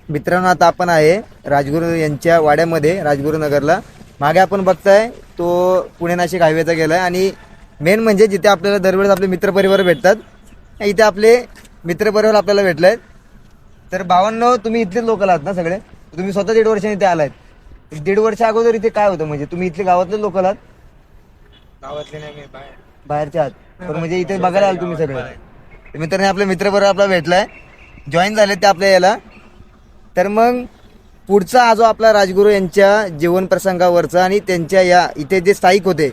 मित्रांनो, आता आपण आहे राजगुरू यांच्या वाड्यामध्ये, राजगुरू नगरला. मागे आपण बघताय तो पुणे नाशिक हायवेचा गेलाय आणि मेन म्हणजे जिथे आपल्याला दरवेळेस आपले मित्रपरिवार भेटतात, इथे आपले मित्रपरिवार आपल्याला भेटलेत. तर भावांनो, तुम्ही इथलेच लोकल आहात ना सगळे? तुम्ही स्वतः 1.5 वर्षांनी इथे आलात. 1.5 वर्ष अगोदर इथे काय होतं? म्हणजे तुम्ही इथले गावातले लोकल आहात? गावातले नाही, मी बाहेर बाहेरचे आहात? पण म्हणजे इथे बघायला आले तुम्ही सगळे. तर मित्रांनी आपले मित्रपरिवार आपला भेटलाय, जॉईन झाले ते आपल्या याला. तर मग पुढचा हा जो आपला राजगुरू यांच्या जीवन प्रसंगावरचा आणि त्यांच्या या इथे जे स्थायिक होते,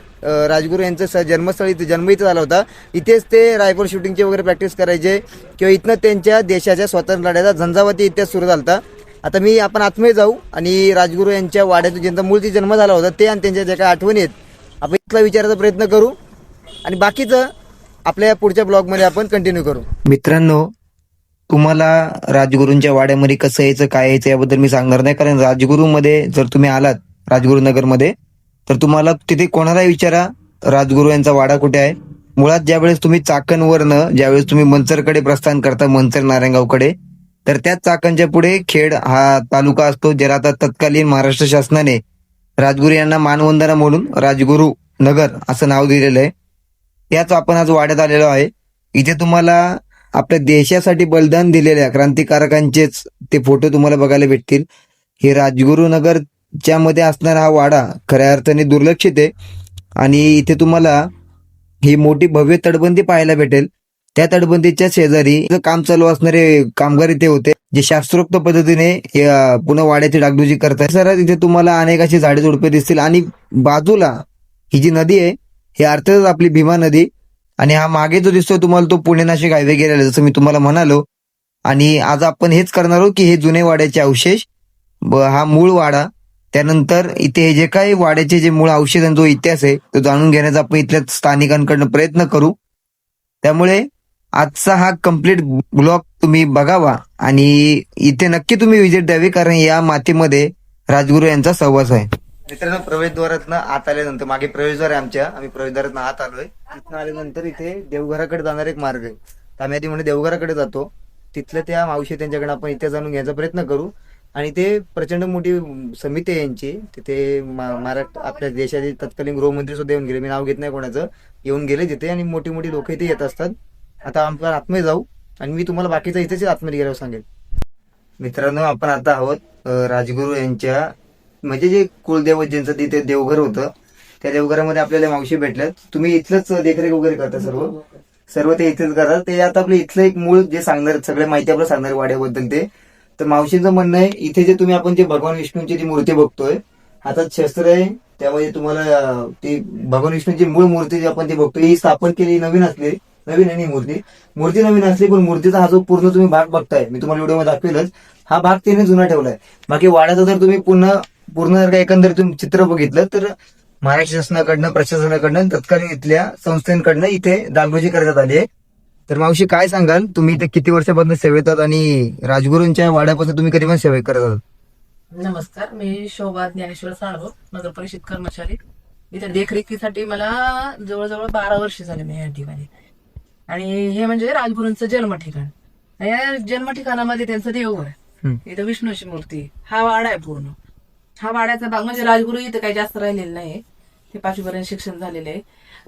राजगुरू यांचं जन्मस्थळ इथे, जन्म इथे झाला होता. इथेच ते रायफल शूटिंगचे वगैरे प्रॅक्टिस करायचे किंवा इथनं त्यांच्या देशाच्या स्वातंत्र्य लढ्याचा झंझावाती इतिहास सुरू झाला. आता आपण आतमध्ये जाऊ आणि राजगुरू यांच्या वाड्यात ज्यांचा मूळची जन्म झाला होता ते आणि त्यांच्या ज्या काही आठवणी आहेत आपण इथला विचारायचा प्रयत्न करू आणि बाकीचं आपल्या पुढच्या ब्लॉगमध्ये आपण कंटिन्यू करू. मित्रांनो, तुम्हाला राजगुरूंच्या वाड्यामध्ये कसं यायचं, काय यायचं याबद्दल मी सांगणार नाही, कारण राजगुरूमध्ये जर तुम्ही आलात राजगुरुनगरमध्ये तर तुम्हाला तिथे कोणालाही विचारा राजगुरू यांचा वाडा कुठे आहे. मुळात ज्यावेळेस तुम्ही चाकणवरनं ज्यावेळेस तुम्ही मंचरकडे प्रस्थान करता, मंचर नारायणगावकडे, तर त्याच चाकणच्या पुढे खेड हा तालुका असतो, ज्याला आता तत्कालीन महाराष्ट्र शासनाने राजगुरू यांना मानवंदना म्हणून राजगुरू नगर असं नाव दिलेलं आहे. त्याच आपण आज वाड्यात आलेलो आहे. इथे तुम्हाला आपल्या देशासाठी बलिदान दिलेल्या क्रांतिकारकांचेच ते फोटो तुम्हाला बघायला भेटतील. हे राजगुरू नगरच्या मध्ये असणारा हा वाडा खऱ्या अर्थाने दुर्लक्षित आहे आणि इथे तुम्हाला ही मोठी भव्य तटबंदी पाहायला भेटेल. त्या तटबंदीच्या शेजारी काम चालू असणारे कामगार इथे होते, जे शास्त्रोक्त पद्धतीने पुन्हा वाड्याची डागडुजी करतात. सर, इथे तुम्हाला अनेक अशी झाडे झुडपे दिसतील आणि बाजूला ही जी नदी आहे ही अर्थातच आपली भीमा नदी. आणि हा मागे जो दिसतोय तुम्हाला तो पुणे नाशिक हायवे गेलेला, जसं मी तुम्हाला म्हणालो. आणि आज आपण हेच करणार आहोत की हे जुने वाड्याचे अवशेष, हा मूळ वाडा, त्यानंतर इथे हे जे काही वाड्याचे जे मूळ अवशेष आणि जो इतिहास आहे तो जाणून घेण्याचा आपण इथल्या स्थानिकांकडनं प्रयत्न करू. त्यामुळे आजचा हा कम्प्लीट ब्लॉग तुम्ही बघावा आणि इथे नक्की तुम्ही व्हिजिट द्यावी, कारण या मातीमध्ये राजगुरू यांचा सहवास आहे. मित्रांनो, प्रवेशद्वारातनं आत आल्यानंतर, मागे प्रवेशद्वार आहे आमच्या, आम्ही प्रवेशद्वारातनं आत आलोय. तिथनं आल्यानंतर इथे देवघराकडे जाणारा एक मार्ग आहे, तर आम्ही आधी म्हणजे देवघराकडे जातो. तिथलं त्या मावशी त्यांच्याकडे आपण इथे जाणून घ्यायचा प्रयत्न करू. आणि ते प्रचंड मोठी समिती आहे यांची. तिथे महाराष्ट्र आपल्या देशाचे तत्कालीन गृहमंत्री सुद्धा येऊन गेले, मी नाव घेत नाही कोणाचं, येऊन गेले तिथे आणि मोठी मोठी लोक इथे येत असतात. आता आपण आतमध्ये जाऊ आणि मी तुम्हाला बाकीचं इथेच आतमध्ये गेल्यावर सांगेल. मित्रांनो, आपण आता आहोत राजगुरू यांच्या म्हणजे जे कुलदेवत ज्यांचं तिथे देवघर होतं, त्या देवघरामध्ये आपल्याला मावशी भेटल्यात. तुम्ही इथलंच देखरेख वगैरे करता? सर्व ते इथेच करतात. ते आता आपलं इथलं एक मूळ जे सांगणार, सगळ्या माहिती आपल्याला सांगणार वाड्याबद्दल ते. तर मावशींचं म्हणणं आहे, इथे जे तुम्ही आपण जे भगवान विष्णूंची जी मूर्ती बघतोय, हातात शस्त्र आहे, त्यामध्ये तुम्हाला ती भगवान विष्णूची मूळ मूर्ती जी आपण ती बघतोय ही स्थापन केली, नवीन आहे मूर्ती नवीन असली, पण मूर्तीचा हा जो पूर्ण तुम्ही भाग बघताय, मी तुम्हाला व्हिडिओमध्ये दाखवेलच, हा भाग त्याने जुना ठेवलाय. बाकी वाड्याचा जर तुम्ही पूर्ण जर एकंदर तुम्ही चित्र बघितलं तर महाराष्ट्र शासनाकडनं, प्रशासनाकडनं, तत्कालीन इथल्या संस्थांकडनं इथे डागडुजी करण्यात आली आहे. तर मावशी, काय सांगाल, तुम्ही इथे किती वर्षापासून सेवेत आहात आणि राजगुरूंच्या वाड्यापासून तुम्ही कधी पण सेवा करत आहात? नमस्कार, मी शोभा ज्ञानेश्वर साळव, नगर परिषद कर्मचारी. इथे देखरेखीसाठी मला जवळजवळ 12 वर्ष झाले मी या ठिकाणी. आणि हे म्हणजे राजगुरूंचं जन्म ठिकाण. या जन्म ठिकाणामध्ये त्यांचं देवघर आहे, इथं विष्णूची मूर्ती, हा वाडा आहे पूर्ण. हा वाड्याचा भाग म्हणजे राजगुरू इथं काही जास्त राहिलेलं नाही, हे 5वी पर्यंत शिक्षण झालेले आहे.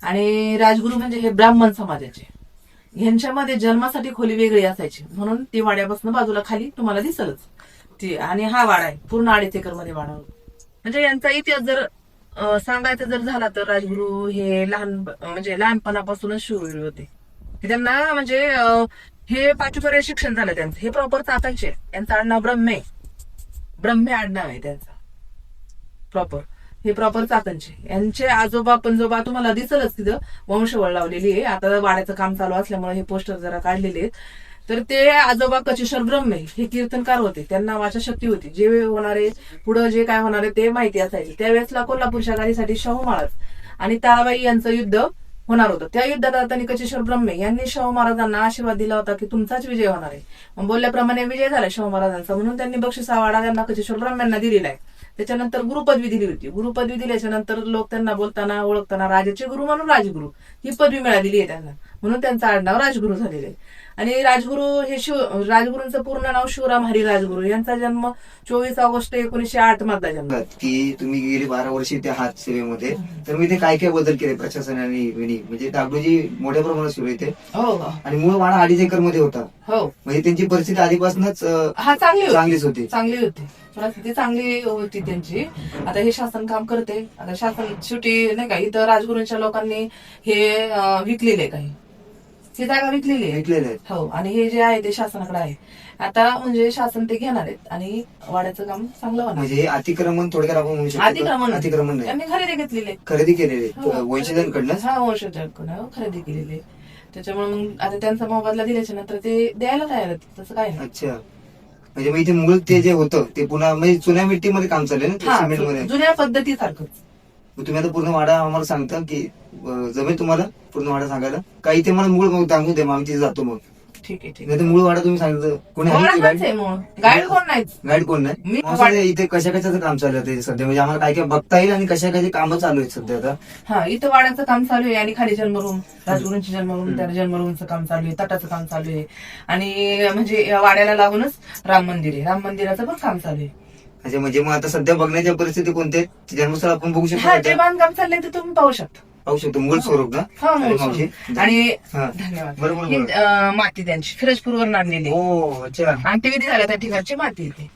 आणि राजगुरू म्हणजे हे ब्राह्मण समाजाचे, ह्यांच्यामध्ये जन्मासाठी खोली वेगळी असायची, म्हणून ती वाड्यापासून बाजूला खाली तुम्हाला दिसलच ती. आणि हा वाडा आहे पूर्ण 2.5 एकर मध्ये वाडा. म्हणजे यांचा इतिहास जर सांगायचं जर झाला तर राजगुरू हे लहानपणापासूनच शूरवीर होते. त्यांना म्हणजे हे 5वी पर्यंत शिक्षण झालं त्यांचं. हे प्रॉपर चाकणचे, यांचं आडनाव ब्रह्मे आडनाव आहे त्यांचं प्रॉपर. हे प्रॉपर चाकणचे. यांचे आजोबा पणजोबा तुम्हाला दिसलच तिथं वंशवळ लावलेली आहे. आता वाड्याचं काम चालू असल्यामुळे हे पोस्टर जरा काढलेले आहेत. तर ते आजोबा कचेश्वर ब्रह्मे हे कीर्तनकार होते, त्यांना वाचाशक्ती होती. जे होणारे पुढं जे काय होणारे ते माहिती असायचे. त्यावेळेसला कोल्हापूरच्या गाडीसाठी शाहू महाराज आणि ताराबाई यांचं युद्ध होणार होतं. त्या युद्धात आता कचेश्वर ब्रह्मे यांनी शाहू महाराजांना आशीर्वाद दिला होता की तुमचाच विजय होणार आहे. मग बोलल्याप्रमाणे विजय झाला शाहू महाराजांचा, म्हणून त्यांनी बक्षिसा वाडा त्यांना कचेश्वर ब्रह्म्यांना दिलेला आहे. त्याच्यानंतर गुरुपदवी दिली होती. गुरुपदवी दिल्याच्या नंतर लोक त्यांना बोलताना ओळखताना राजाचे गुरु म्हणून राजगुरू ही पदवी मिळालेली आहे त्यांना, म्हणून त्यांचं आडनाव राजगुरू झालेलं आहे. आणि राजगुरू हे राजगुरूंचं पूर्ण नाव शिवराम हरी राजगुरू. यांचा जन्म 24 ऑगस्ट 1908 मधला जन्म. की तुम्ही गेली 12 वर्षे त्या हात सेवेमध्ये, तर मी ते काय काय बदल केले प्रशासनाने म्हणजे दागडूजी मोठ्या प्रमाणात सुरू येते. हो आणि मूळ वाडा 2.5 एकर मध्ये होता. हो. म्हणजे त्यांची परिस्थिती आधीपासूनच हा चांगलीच होती. चांगली होती, परिस्थिती चांगली होती त्यांची. आता हे शासन काम करते. आता शासन शेवटी नाही का, इथं राजगुरूंच्या लोकांनी हे विकलेले काही, ही जागा विकलेली आहे. ऐकलेलं आहे. हो. आणि हे जे आहे ते शासनाकडे आहे. आता म्हणजे शासन ते घेणार आहेत आणि वाड्याचं काम चांगलं होणार. म्हणजे हे अतिक्रमण थोडक्यात आपण म्हणू शकतो. अतिक्रमण नाही, त्यांनी खरेदी घेतलेली आहे. खरेदी केलेली हो. वंशजांकडनं. हा, वंशजांकडनं खरेदी केलेली आहे. त्याच्यामुळे मग आता त्यांचा मोबदला दिल्याच्या नंतर ते द्यायला तयार आहेत, तसं काय नाही. अच्छा. म्हणजे मग इथे मूळ ते जे होतं ते पुन्हा म्हणजे जुन्या मिट्टीमध्ये काम चाललंय ना, हा, सिमेंट मध्ये. जुन्या पद्धतीसारखंच. मग तुम्ही आता पूर्ण वाडा आम्हाला सांगता की जमेल तुम्हाला पूर्ण वाडा सांगायला? का इथे मला मूळ सांगू दे, मग आम्ही तिथे जातो. मग ठीक आहे, ठीक नाही तर मूळ वाडा तुम्ही सांगितलं कोणी आहे? गाईड कोण नाही. गाईड कोण नाही. मी मग सध्या इथे कशा कशाचं काम चालू आहे सध्या, म्हणजे आम्हाला काय काय बघता येईल आणि कशा कशा कामं चालू आहेत सध्या आता? हा, इथं वाड्याचं काम चालू आहे आणि खाली जन्मरूम, राजगुरूंची जन्मरूम, त्या जन्मरूमचं काम चालू आहे, तटाचं काम चालू आहे. आणि म्हणजे या वाड्याला लागूनच राम मंदिर आहे, राम मंदिराचं पण काम चालू आहे. अच्छा. म्हणजे मग आता सध्या बघण्याच्या परिस्थिती कोणते जन्मस्थळ आपण बघू हा, शकतो? जे बांधकाम चाललंय ते तुम्ही पाहू शकता. पाहू शकतो मूळ स्वरूप ना? हा, मूळ मावशी. स्वरूप. आणि हा. धन्यवाद. बरोबर, ही, माती त्यांची फिरोजपूरवर आणलेली आहे. हो. अच्छा. अंत्यविधी झाला त्या ठिकाणची माती येते,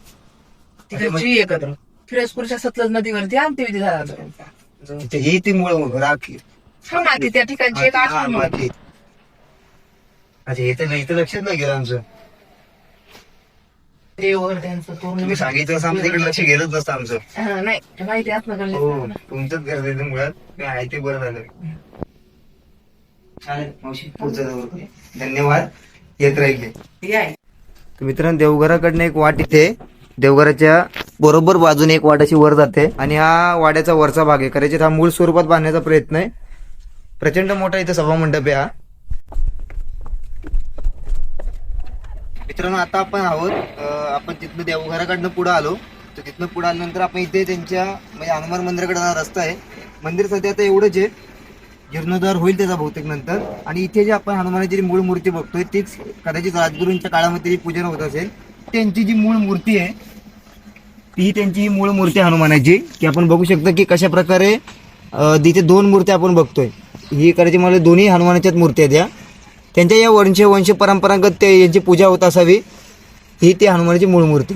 तिकडची एकत्र. फिरोजपूरच्या सतलज नदीवरती अंत्यविधी झाला होता त्यांचा. हे ती मूळ राख. हा, माती त्या ठिकाणची एक हा, आठवण माती. होती. अच्छा. हे तर इथं लक्षात नाही गेलं आमचं. देवर त्यांचं पूर्ण. तुम्ही सांगितलं असं आमच्या इकडे लक्ष गेलंच नसतं आमचं. हा, नाही माहिती असणं हो. गरजेचं आहे ना. तुमचंच गरजेचं मुळात मी आहे ते बरं झालं. चालेल मावशी, पुढचं जाऊ. धन्यवाद. येत राहिले. हे आहे. तर मित्रांनो, देवघराकडनं एक वाट इथे देवघराच्या बरोबर बाजूने एक वाट अशी वर जाते आणि हा वाड्याचा वरचा भाग आहे. कदाचित हा मूळ स्वरूपात बांधण्याचा प्रयत्न आहे. प्रचंड मोठा इथे सभा मंडप आहे हा. मित्रांनो, आता आपण आहोत आपण तिथनं देवघराकडनं पुढे आलो. तर तिथनं पुढे आल्यानंतर आपण इथे त्यांच्या म्हणजे हनुमान मंदिराकडे हा रस्ता आहे. मंदिर सध्या आता एवढंच आहे, जीर्णोद्धार होईल त्याचा बहुतेक नंतर. आणि इथे जे आपण हनुमानाची जी मूळ मूर्ती बघतोय तीच कदाचित राजगुरूंच्या काळामध्ये जी पूजन होत असेल त्यांची जी मूळ मूर्ती आहे ती त्यांची ही मूळ मूर्ती हनुमानाची, की आपण बघू शकतो की कशा प्रकारे तिथे 2 मूर्त्या आपण बघतोय. ही करायची मला दोन्ही हनुमानाच्याच मूर्ती आहेत. या त्यांच्या या वंश परंपरागत ते यांची पूजा होत असावी, ही ती हनुमानाची मूळ मूर्ती.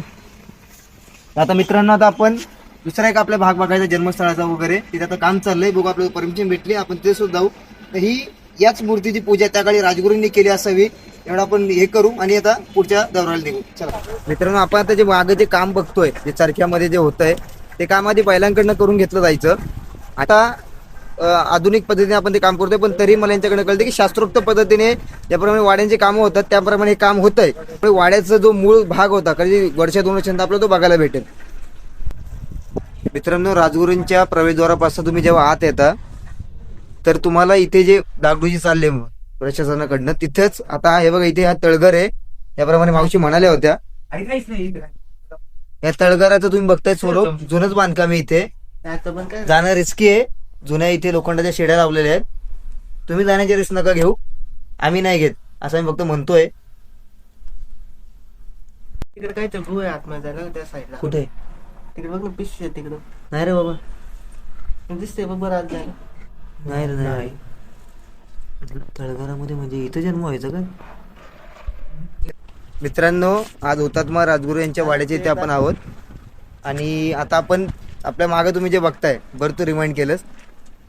आता मित्रांनो, आता आपण दुसरा एक आपला भाग बघायचा जन्मस्थळाचा वगैरे. तिथे आता काम चाललंय, बघू आपल्याला परमिशन भेटली आपण तिथे सुद्धा जाऊ. तर ही याच मूर्तीची पूजा त्या काळी राजगुरूंनी केली असावी एवढं आपण हे करू आणि आता पुढच्या दौऱ्याला निघू. चला मित्रांनो, आपण आता जे मागं जे काम बघतोय जे चरख्यामध्ये जे होतंय ते काम आधी बैलांकडनं करून घेतलं जायचं. आता आधुनिक पद्धतीने आपण ते काम करतोय, पण तरी मला यांच्याकडे कळतं की शास्त्रोक्त पद्धतीने ज्याप्रमाणे वाड्यांचे कामं होतात त्याप्रमाणे हे काम होतंय. वाड्याचा जो मूळ भाग होता कधी वर्षा 2 वर्षांत आपल्याला तो बघायला भेटेल. मित्रांनो, राजगुरूंच्या प्रवेशद्वारापासून तुम्ही जेव्हा आत येता तर तुम्हाला इथे जे दागडूजी चालले प्रशासनाकडनं तिथेच आता हे बघा, इथे हा तळघर आहे. याप्रमाणे मावशी म्हणाल्या होत्या. या तळघराचं तुम्ही बघताय स्वरूप जुनच बांधकाम आहे. इथे जाणं रिस्की आहे. जुन्या इथे लोखंडाच्या शेड्या लावलेल्या आहेत. तुम्ही जाण्याची रिस्क नका घेऊ, आम्ही नाही घेत असं आम्ही फक्त म्हणतोय. तिकडे काय तर गुह आहे आतमध्ये ना त्या साईडला. कुठे? तिकडे बघ ना, पिशवी आहे तिकडं. नाही रे बाबा, दिसते बघ बरं आत जायला. नाही रे नाही. तळघरामध्ये म्हणजे इथं जन्म व्हायचा का? मित्रांनो, आज हुतात्मा राजगुरू यांच्या वाड्याच्या इथे आपण आहोत. आणि आता आपण आपल्या मागं तुम्ही जे बघताय, बरं तू रिमाइंड केलंस,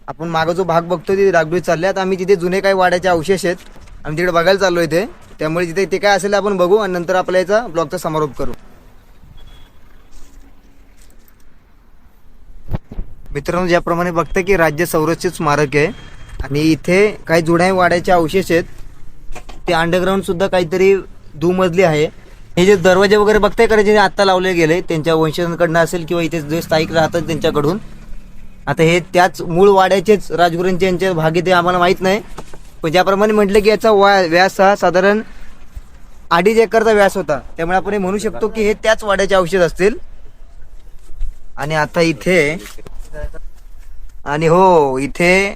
आपण मागं जो भाग बघतोय तिथे दागडूजी चालल्यात. आम्ही तिथे जुने काही वाड्याचे अवशेष आहेत, आम्ही तिकडे बघायला चाललोय इथे. त्यामुळे तिथे ते काय असेल आपण बघू आणि नंतर आपल्या याचा ब्लॉगचा समारोप करू. मित्रांनो, ज्याप्रमाणे बघताय की राज्य संरक्षित स्मारक आहे आणि इथे काही जुन्या वाड्याचे अवशेष आहेत. ते अंडरग्राऊंड सुद्धा काहीतरी दुमजली आहे. हे जे दरवाजे वगैरे बघताय का जे आता लावले गेले त्यांच्या वंशजांकडनं असेल किंवा इथे जे स्थायिक राहतात त्यांच्याकडून. आता हे त्याच मूळ वाड्याचेच राजगुरूंचे यांचे भाग ते आम्हाला माहित नाही, पण ज्याप्रमाणे म्हटलं की याचा व्यास हा साधारण 2.5 एकरचा व्यास होता. त्यामुळे आपण हे म्हणू शकतो की हे त्याच वाड्याचे अवशेष असतील. आणि आता इथे आणि हो, इथे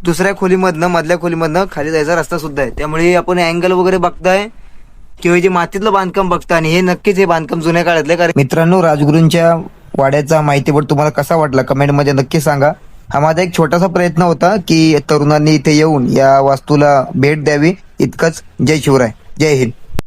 दुसऱ्या खोलीमधनं मधल्या खोलीमधनं खाली जायचा रस्ता सुद्धा आहे. त्यामुळे आपण अँगल वगैरे बघताय किंवा जे मातीतलं बांधकाम बघता आणि हे नक्कीच हे बांधकाम जुन्या काळातलं. कारण मित्रांनो, राजगुरूंच्या वाड्याचा माहितीपट तुम्हाला कसा वाटला कमेंटमध्ये नक्की सांगा. हा माझा एक छोटासा प्रयत्न होता की तरुणांनी इथे येऊन या वास्तूला भेट द्यावी. इतकंच. जय शिवराय, जय हिंद.